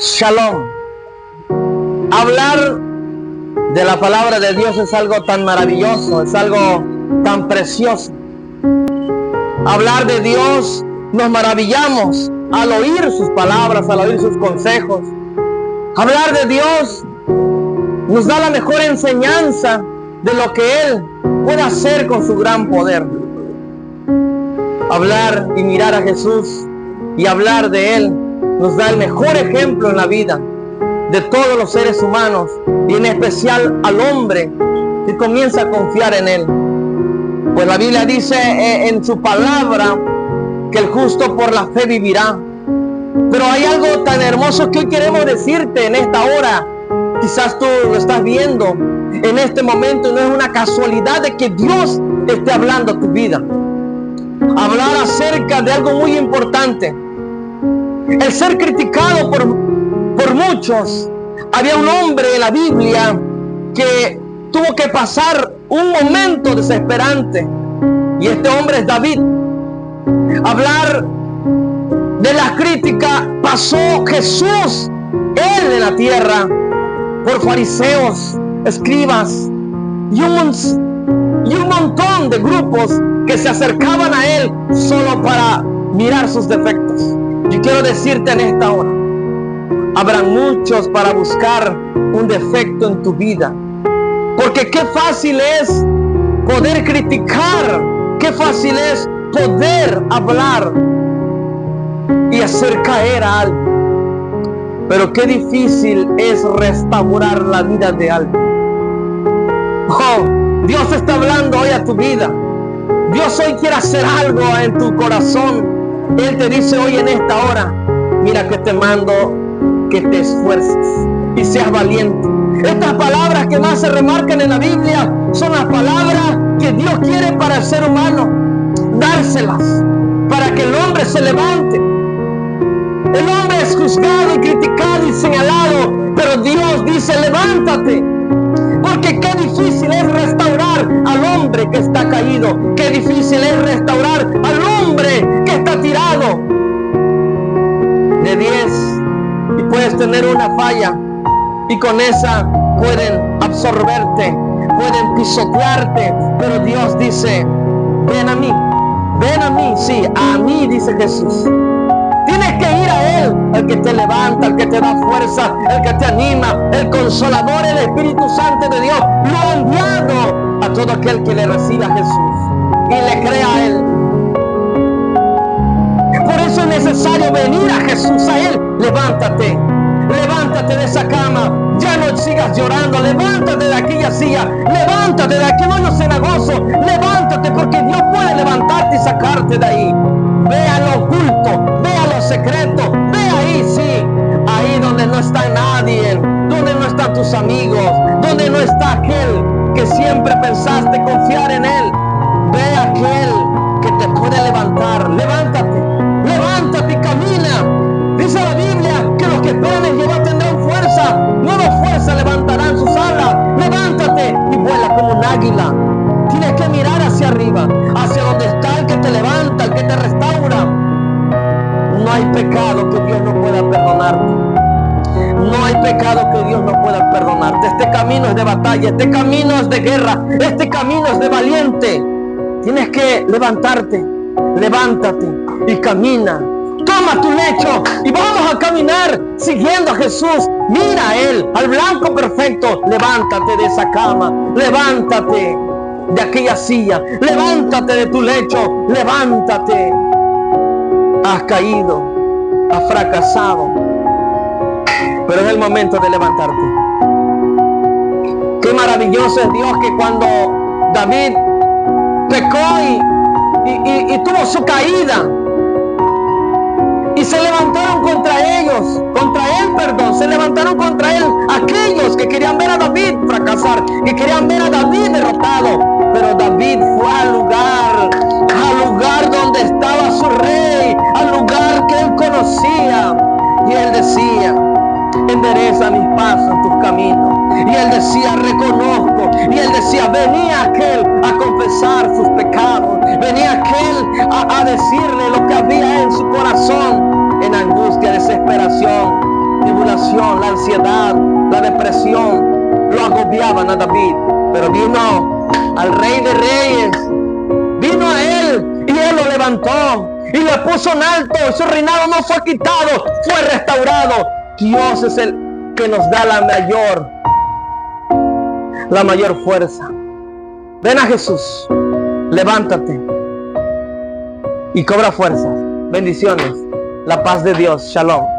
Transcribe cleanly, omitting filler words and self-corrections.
Shalom. Hablar de la palabra de Dios es algo tan maravilloso, es algo tan precioso. Hablar de Dios, nos maravillamos al oír sus palabras, al oír sus consejos. Hablar de Dios nos da la mejor enseñanza de lo que Él puede hacer con su gran poder. Hablar y mirar a Jesús y hablar de Él nos da el mejor ejemplo en la vida de todos los seres humanos, y en especial al hombre que comienza a confiar en Él. Pues la Biblia dice en su palabra que el justo por la fe vivirá. Pero hay algo tan hermoso que hoy queremos decirte en esta hora. Quizás tú lo estás viendo en este momento y no es una casualidad de que Dios esté hablando a tu vida. Hablar acerca de algo muy importante. El ser criticado por muchos. Había un hombre en la Biblia que tuvo que pasar un momento desesperante, y este hombre es David. Hablar de la crítica pasó Jesús, Él en la tierra, por fariseos, escribas y un montón de grupos que se acercaban a Él solo para mirar sus defectos. Yo quiero decirte en esta hora, habrán muchos para buscar un defecto en tu vida, porque qué fácil es poder criticar, qué fácil es poder hablar y hacer caer a alguien, pero qué difícil es restaurar la vida de alguien. Oh, Dios está hablando hoy a tu vida. Dios hoy quiere hacer algo en tu corazón. Él te dice hoy en esta hora: mira que te mando que te esfuerces y seas valiente. Estas palabras que más se remarcan en la Biblia son las palabras que Dios quiere para el ser humano, dárselas para que el hombre se levante. El hombre es juzgado y criticado y señalado, pero Dios dice: levántate, porque qué difícil es restaurar al hombre que está caído, qué difícil es restaurar al hombre que está tirado. De 10 y puedes tener una falla, y con esa pueden absorberte, pueden pisotearte, pero Dios dice: ven a mí, sí, a mí, dice Jesús. Tienes que ir a Él, el que te levanta, el que te da fuerza, el que te anima, el consolador, el Espíritu Santo de Dios. Lo ha enviado a todo aquel que le reciba a Jesús y le crea a Él. Por eso es necesario venir a Jesús, a Él. Levántate, levántate de esa cama, ya no sigas llorando, levántate de aquella silla, levántate de aquel hoyo cenagoso, levántate, porque Dios puede levantarte y sacarte de ahí. Ve a lo oculto, ve a lo secreto, ve ahí, sí, ahí donde no está nadie, donde no están tus amigos, donde no está aquel que siempre pensaste confiar en Él. Ve a aquel que te puede levantar. Levántate, levántate y camina. Dice la Biblia que los que esperan en Jehová tendrán fuerza, nueva fuerza levantarán sus alas. Levántate y vuela como un águila. Tienes que mirar hacia arriba, hacia donde está el que te levanta, el que te restaura. No hay pecado que Dios no pueda perdonarte. No hay pecado que Dios no pueda perdonarte. Este camino es de batalla, este camino es de guerra, este camino es de valiente. Tienes que levantarte, levántate y camina. Toma tu lecho y vamos a caminar siguiendo a Jesús. Mira a Él, al blanco perfecto. Levántate de esa cama, levántate de aquella silla, levántate de tu lecho, levántate. Has caído, has fracasado, pero es el momento de levantarte. Qué maravilloso es Dios, que cuando David pecó y tuvo su caída, y se levantaron contra ellos, se levantaron contra él aquellos que querían ver a David fracasar, que querían ver a David derrotado. Pero David fue al lugar donde estaba su rey, al lugar que él conocía, y él decía: endereza mis pasos en tus caminos. Y él decía: reconozco. Y él decía: venía aquel a confesar sus pecados, venía aquel a decirle lo que había en su corazón, en angustia, desesperación, tribulación. preocupación, la ansiedad, la depresión lo agobiaban a David. Pero vino al Rey de Reyes, vino a él y él lo levantó y le puso en alto. Su reinado no fue quitado, fue restaurado. Dios es el que nos da la mayor fuerza. Ven a Jesús, levántate y cobra fuerzas. Bendiciones, la paz de Dios, shalom.